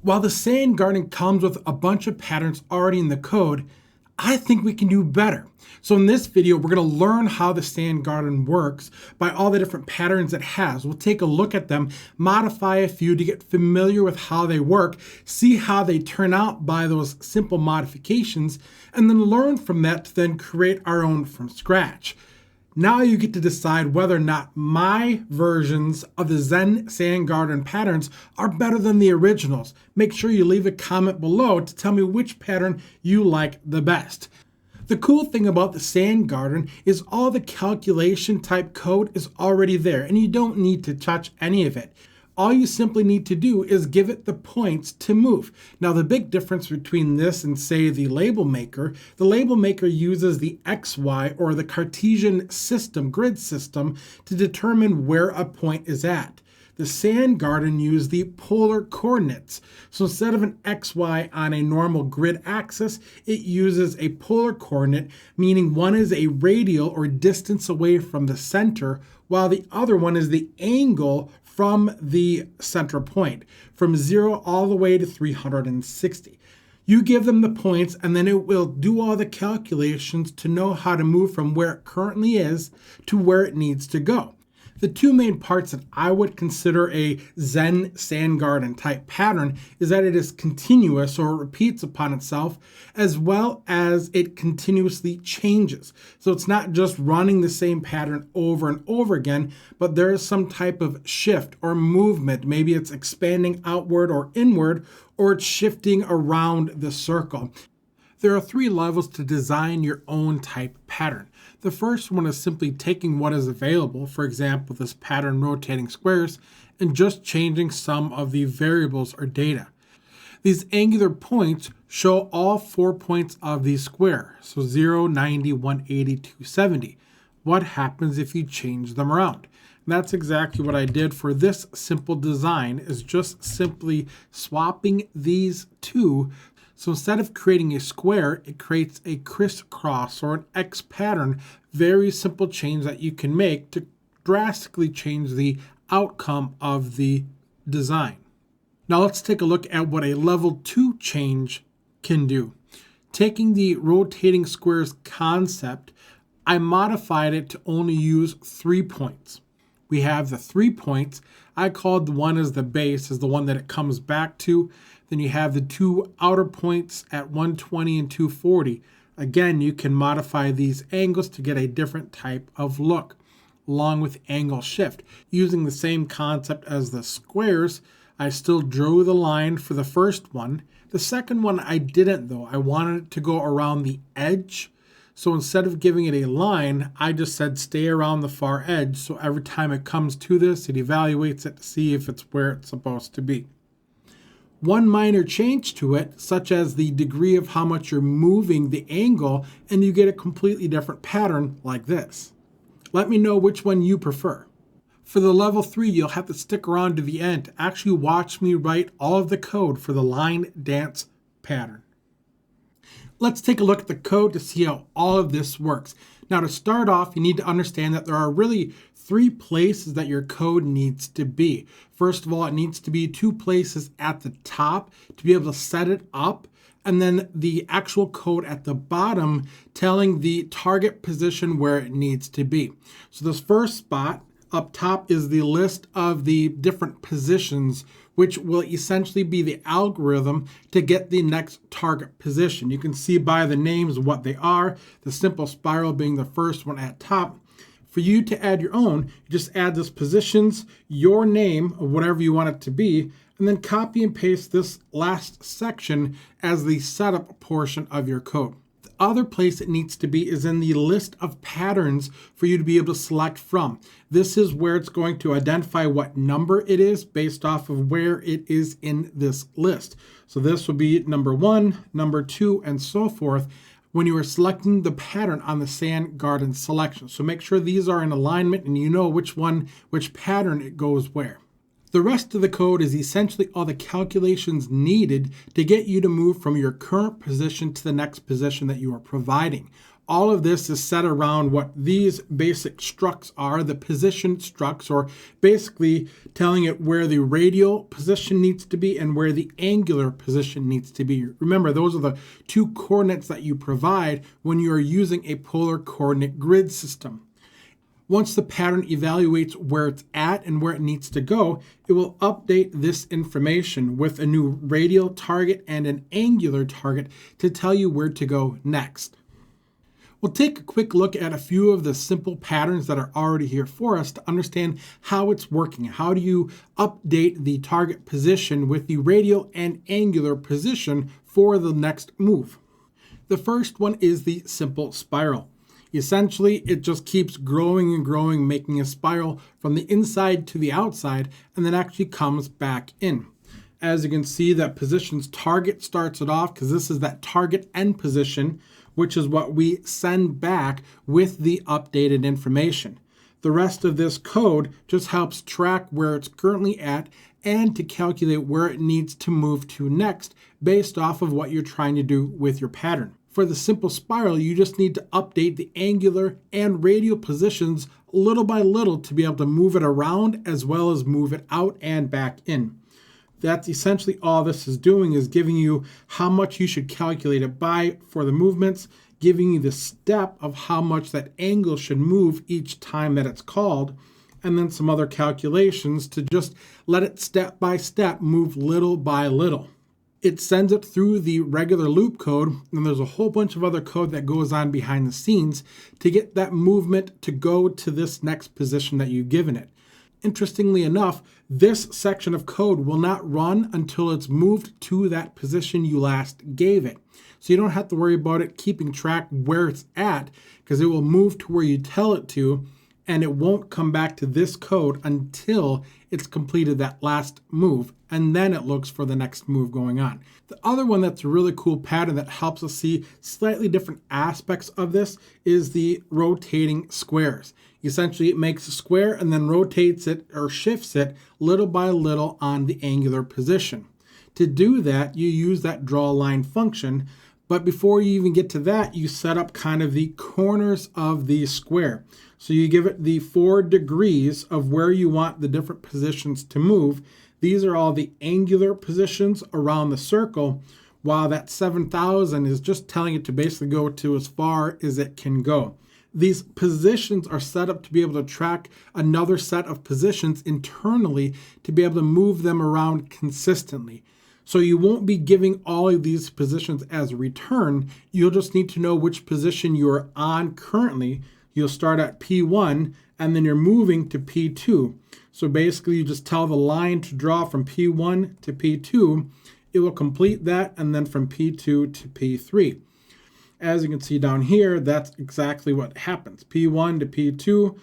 While the sand garden comes with a bunch of patterns already in the code, I think we can do better. So in this video, we're going to learn how the sand garden works by all the different patterns it has. We'll take a look at them, modify a few to get familiar with how they work, see how they turn out by those simple modifications, and then learn from that to then create our own from scratch. Now you get to decide whether or not my versions of the Zen Sand Garden patterns are better than the originals. Make sure you leave a comment below to tell me which pattern you like the best. The cool thing about the Sand Garden is all the calculation type code is already there and you don't need to touch any of it. All you simply need to do is give it the points to move. Now the big difference between this and say the label maker uses the XY or the Cartesian system, grid system, to determine where a point is at. The Sand Garden uses the polar coordinates. So instead of an XY on a normal grid axis, it uses a polar coordinate, meaning one is a radial or distance away from the center, while the other one is the angle from the center point, from 0 all the way to 360. You give them the points and then it will do all the calculations to know how to move from where it currently is to where it needs to go. The two main parts that I would consider a Zen Sand Garden type pattern is that it is continuous or repeats upon itself, as well as it continuously changes. So it's not just running the same pattern over and over again, but there is some type of shift or movement. Maybe it's expanding outward or inward, or it's shifting around the circle. There are 3 levels to design your own type pattern. The first one is simply taking what is available, for example, this pattern rotating squares, and just changing some of the variables or data. These angular points show all 4 points of the square, so 0, 90, 180, 270. What happens if you change them around? And that's exactly what I did for this simple design, is just simply swapping these two. So instead of creating a square, it creates a crisscross or an X pattern. Very simple change that you can make to drastically change the outcome of the design. Now let's take a look at what a level 2 change can do. Taking the rotating squares concept, I modified it to only use 3 points. We have the 3 points. I called the one as the base, as the one that it comes back to. Then you have the 2 outer points at 120 and 240. Again, you can modify these angles to get a different type of look, along with angle shift. Using the same concept as the squares, I still drew the line for the first one. The second one I didn't though. I wanted it to go around the edge. So instead of giving it a line, I just said stay around the far edge. So every time it comes to this, it evaluates it to see if it's where it's supposed to be. One minor change to it, such as the degree of how much you're moving the angle, and you get a completely different pattern like this. Let me know which one you prefer. For the level 3, you'll have to stick around to the end to actually watch me write all of the code for the line dance pattern. Let's take a look at the code to see how all of this works. Now to start off, you need to understand that there are really 3 places that your code needs to be. First of all, it needs to be 2 places at the top to be able to set it up, and then the actual code at the bottom telling the target position where it needs to be. So this first spot up top is the list of the different positions, which will essentially be the algorithm to get the next target position. You can see by the names what they are, the simple spiral being the first one at top. For you to add your own, you just add this positions, your name of whatever you want it to be, and then copy and paste this last section as the setup portion of your code. The other place it needs to be is in the list of patterns for you to be able to select from. This is where it's going to identify what number it is based off of where it is in this list. So this will be number 1, number 2, and so forth when you are selecting the pattern on the Sand Garden selection. So make sure these are in alignment and you know which pattern it goes where. The rest of the code is essentially all the calculations needed to get you to move from your current position to the next position that you are providing. All of this is set around what these basic structs are, the position structs, or basically telling it where the radial position needs to be and where the angular position needs to be. Remember, those are the two coordinates that you provide when you are using a polar coordinate grid system. Once the pattern evaluates where it's at and where it needs to go, it will update this information with a new radial target and an angular target to tell you where to go next. We'll take a quick look at a few of the simple patterns that are already here for us to understand how it's working. How do you update the target position with the radial and angular position for the next move? The first one is the simple spiral. Essentially, it just keeps growing and growing, making a spiral from the inside to the outside, and then actually comes back in. As you can see, that position's target starts it off because this is that target end position, which is what we send back with the updated information. The rest of this code just helps track where it's currently at and to calculate where it needs to move to next based off of what you're trying to do with your pattern. For the simple spiral, you just need to update the angular and radial positions little by little to be able to move it around as well as move it out and back in. That's essentially all this is doing, is giving you how much you should calculate it by for the movements, giving you the step of how much that angle should move each time that it's called, and then some other calculations to just let it step by step move little by little. It sends it through the regular loop code, and there's a whole bunch of other code that goes on behind the scenes to get that movement to go to this next position that you've given it. Interestingly enough, this section of code will not run until it's moved to that position you last gave it. So you don't have to worry about it keeping track where it's at, because it will move to where you tell it to, and it won't come back to this code until it's completed that last move, and then it looks for the next move going on. The other one that's a really cool pattern that helps us see slightly different aspects of this is the rotating squares. Essentially, it makes a square and then rotates it or shifts it little by little on the angular position. To do that, you use that draw line function, but before you even get to that, you set up kind of the corners of the square. So you give it the 4 degrees of where you want the different positions to move. These are all the angular positions around the circle, while that 7,000 is just telling it to basically go to as far as it can go. These positions are set up to be able to track another set of positions internally to be able to move them around consistently. So you won't be giving all of these positions as a return. You'll just need to know which position you're on currently. You'll start at P1 and then you're moving to P2. So basically you just tell the line to draw from P1 to P2. It will complete that, and then from P2 to P3. As you can see down here, that's exactly what happens. P1 to P2,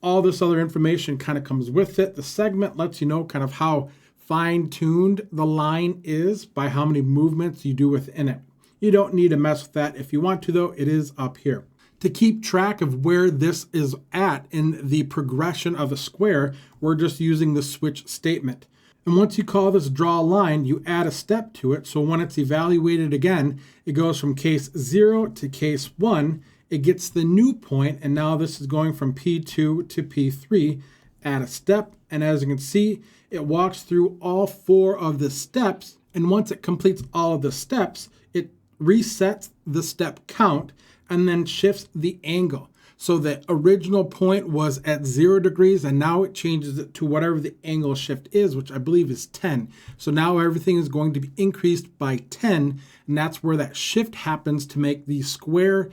all this other information kind of comes with it. The segment lets you know kind of how fine-tuned the line is by how many movements you do within it. You don't need to mess with that. If you want to, though, it is up here. To keep track of where this is at in the progression of a square, we're just using the switch statement. And once you call this draw line, you add a step to it. So when it's evaluated again, it goes from case 0 to case 1. It gets the new point, and now this is going from P2 to P3. Add a step, and as you can see, it walks through all 4 of the steps. And once it completes all of the steps, it resets the step count and then shifts the angle. So the original point was at 0 degrees, and now it changes it to whatever the angle shift is, which I believe is 10. So now everything is going to be increased by 10, and that's where that shift happens to make the square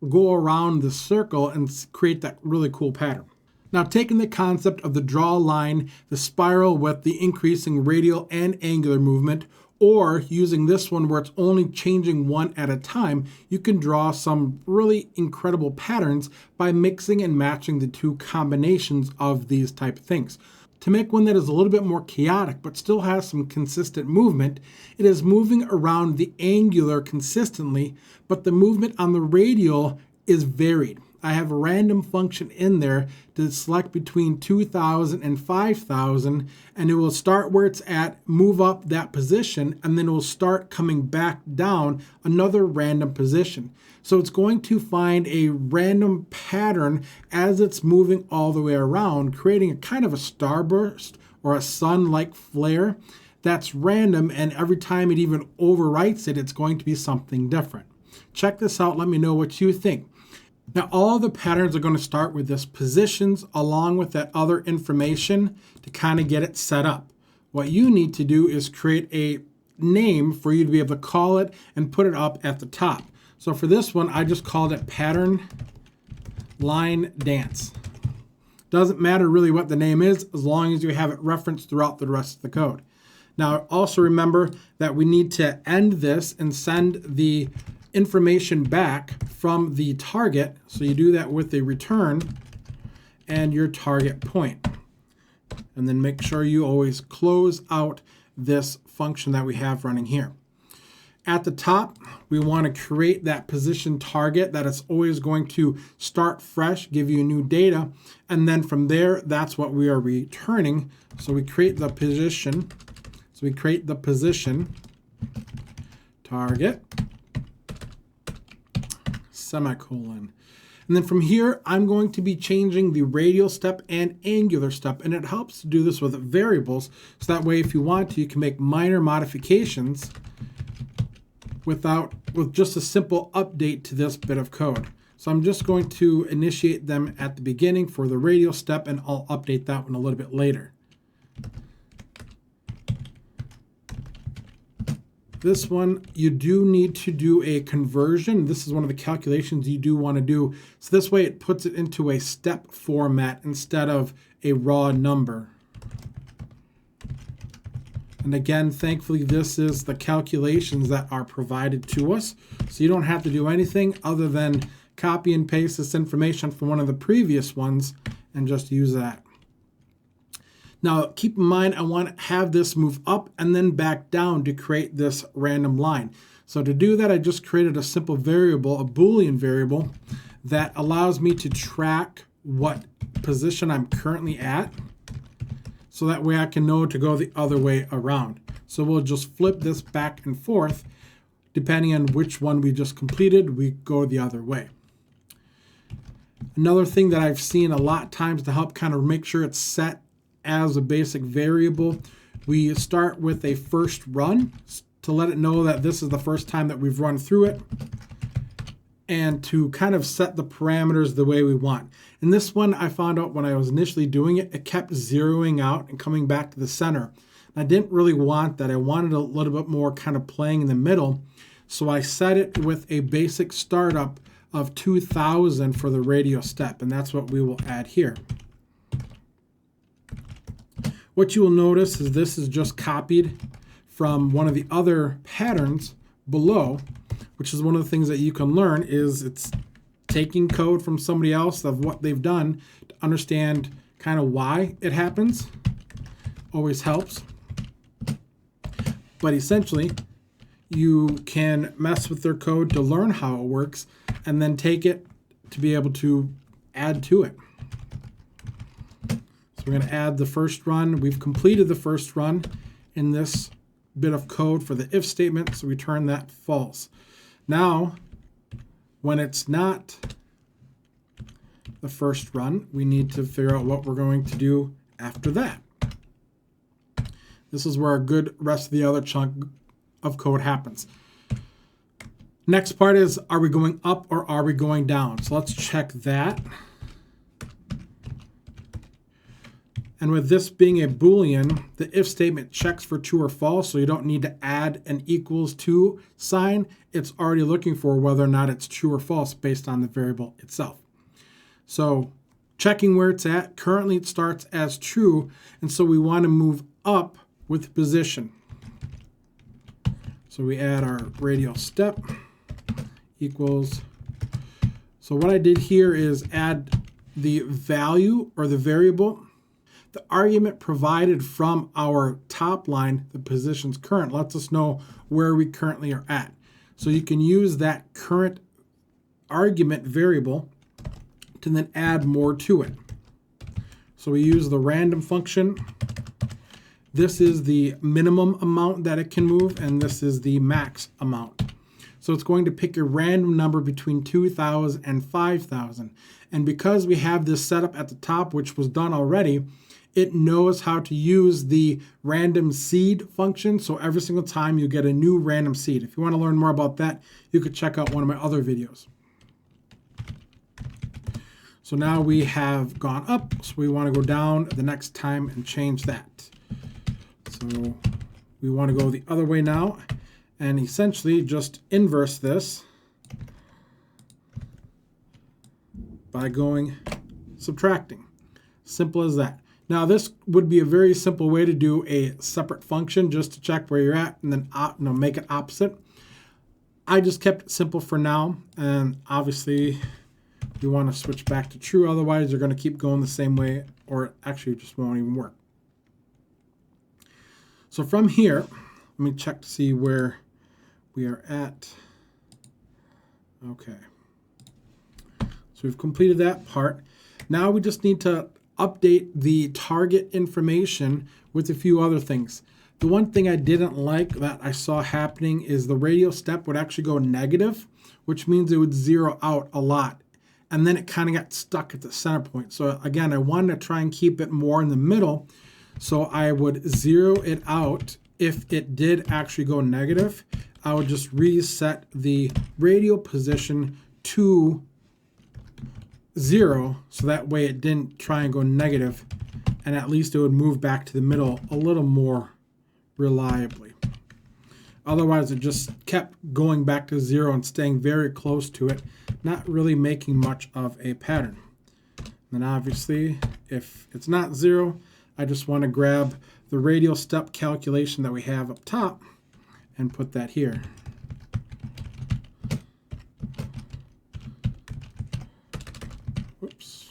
go around the circle and create that really cool pattern. Now, taking the concept of the draw line, the spiral with the increasing radial and angular movement, or using this one where it's only changing one at a time, you can draw some really incredible patterns by mixing and matching the two combinations of these type of things. To make one that is a little bit more chaotic but still has some consistent movement, it is moving around the angular consistently, but the movement on the radial is varied. I have a random function in there to select between 2,000 and 5,000, and it will start where it's at, move up that position, and then it will start coming back down another random position. So it's going to find a random pattern as it's moving all the way around, creating a kind of a starburst or a sun-like flare that's random, and every time it even overwrites it, it's going to be something different. Check this out. Let me know what you think. Now, all the patterns are going to start with this positions along with that other information to kind of get it set up. What you need to do is create a name for you to be able to call it and put it up at the top. So for this one, I just called it Pattern Line Dance. Doesn't matter really what the name is as long as you have it referenced throughout the rest of the code. Now, also remember that we need to end this and send the information back from the target. So you do that with a return and your target point. And then make sure you always close out this function that we have running here. At the top, we want to create that position target that is always going to start fresh, give you new data. And then from there, that's what we are returning. So we create the position. So we create the position target, semicolon. And then from here, I'm going to be changing the radial step and angular step. And it helps to do this with variables. So that way, if you want to, you can make minor modifications with just a simple update to this bit of code. So I'm just going to initiate them at the beginning for the radial step, and I'll update that one a little bit later. This one, you do need to do a conversion. This is one of the calculations you do want to do. So this way it puts it into a step format instead of a raw number. And again, thankfully, this is the calculations that are provided to us. So you don't have to do anything other than copy and paste this information from one of the previous ones and just use that. Now, keep in mind, I want to have this move up and then back down to create this random line. So to do that, I just created a simple variable, a Boolean variable, that allows me to track what position I'm currently at. So that way I can know to go the other way around. So we'll just flip this back and forth. Depending on which one we just completed, we go the other way. Another thing that I've seen a lot of times to help kind of make sure it's set as a basic variable, we start with a first run to let it know that this is the first time that we've run through it, and to kind of set the parameters the way we want. And this one, I found out when I was initially doing it, it kept zeroing out and coming back to the center. I didn't really want that. I wanted a little bit more kind of playing in the middle. So I set it with a basic startup of 2,000 for the radial step, and that's what we will add here. What you will notice is this is just copied from one of the other patterns below, which is one of the things that you can learn is it's taking code from somebody else of what they've done to understand kind of why it happens. Always helps. But essentially, you can mess with their code to learn how it works and then take it to be able to add to it. So we're going to add the first run. We've completed the first run in this bit of code for the if statement, so we return that false. Now, when it's not the first run, we need to figure out what we're going to do after that. This is where a good rest of the other chunk of code happens. Next part is, are we going up or are we going down? So let's check that. And with this being a Boolean, the if statement checks for true or false, so you don't need to add an equals to sign. It's already looking for whether or not it's true or false based on the variable itself. So checking where it's at, currently it starts as true, and so we want to move up with position. So we add our radial step equals. So what I did here is add the value or the variable. The argument provided from our top line, the position's current, lets us know where we currently are at. So you can use that current argument variable to then add more to it. So we use the random function. This is the minimum amount that it can move, and this is the max amount. So it's going to pick a random number between 2,000 and 5,000. And because we have this set up at the top, which was done already, it knows how to use the random seed function. So every single time you get a new random seed. If you want to learn more about that, you could check out one of my other videos. So now we have gone up, so we want to go down the next time and change that. So we want to go the other way now and essentially just inverse this by going subtracting. Simple as that. Now this would be a very simple way to do a separate function just to check where you're at and then make it opposite. I just kept it simple for now, and obviously we want to switch back to true, otherwise you're going to keep going the same way, or actually it just won't even work. So from here, let me check to see where we are at. Okay. So we've completed that part. Now we just need to update the target information with a few other things. The one thing I didn't like that I saw happening is the radio step would actually go negative, which means it would zero out a lot. And then it kind of got stuck at the center point. So again, I wanted to try and keep it more in the middle. So I would zero it out. If it did actually go negative, I would just reset the radio position to 0. So that way it didn't try and go negative. And at least it would move back to the middle a little more reliably. Otherwise, it just kept going back to 0 and staying very close to it, not really making much of a pattern. And obviously, if it's not 0, I just want to grab the radial step calculation that we have up top and put that here. Whoops.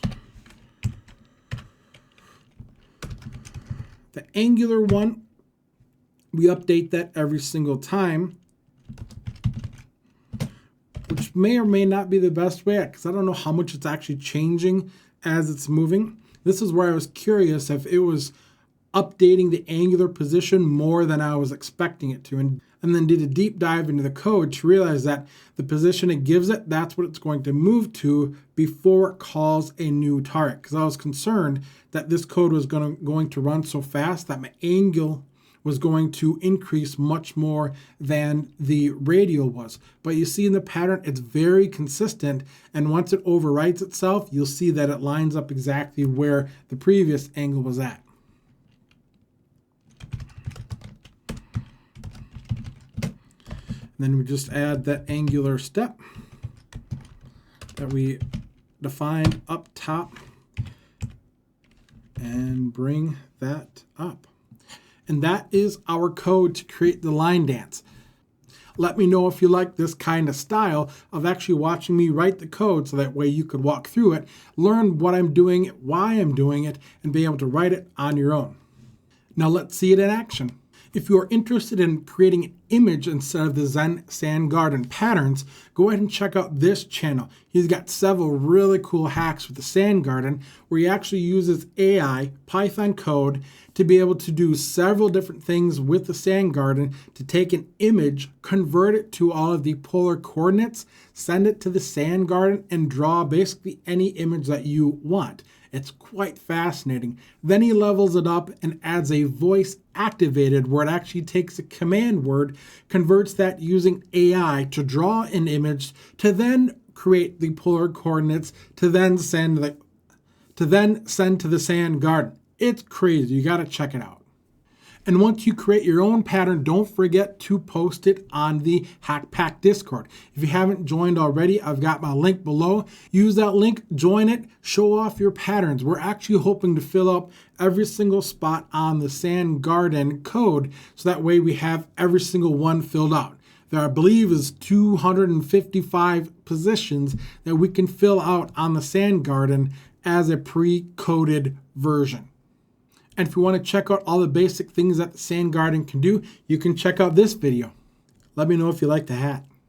The angular one, we update that every single time, which may or may not be the best way, because I don't know how much it's actually changing as it's moving. This is where I was curious if it was updating the angular position more than I was expecting it to, and then did a deep dive into the code to realize that the position it gives it, that's what it's going to move to before it calls a new target. Because I was concerned that this code was going to run so fast that my angle was going to increase much more than the radial was. But you see in the pattern, it's very consistent, and once it overwrites itself, you'll see that it lines up exactly where the previous angle was at. And then we just add that angular step that we defined up top and bring that up. And that is our code to create the line dance. Let me know if you like this kind of style of actually watching me write the code, so that way you could walk through it, learn what I'm doing, why I'm doing it, and be able to write it on your own. Now let's see it in action. If you are interested in creating an image instead of the Zen Garden patterns, go ahead and check out this channel. He's got several really cool hacks with the Sand Garden, where he actually uses AI, Python code, to be able to do several different things with the Sand Garden to take an image, convert it to all of the polar coordinates, send it to the Sand Garden, and draw basically any image that you want. It's quite fascinating. Then he levels it up and adds a voice activated where it actually takes a command word, converts that using AI to draw an image, to then create the polar coordinates, to then send to the Sand Garden. It's crazy. You got to check it out. And once you create your own pattern, don't forget to post it on the HackPack Discord. If you haven't joined already, I've got my link below. Use that link, join it, show off your patterns. We're actually hoping to fill up every single spot on the Sand Garden code, so that way we have every single one filled out. There, I believe, is 255 positions that we can fill out on the Sand Garden as a pre-coded version. And if you want to check out all the basic things that the Sand Garden can do, you can check out this video. Let me know if you like the hat.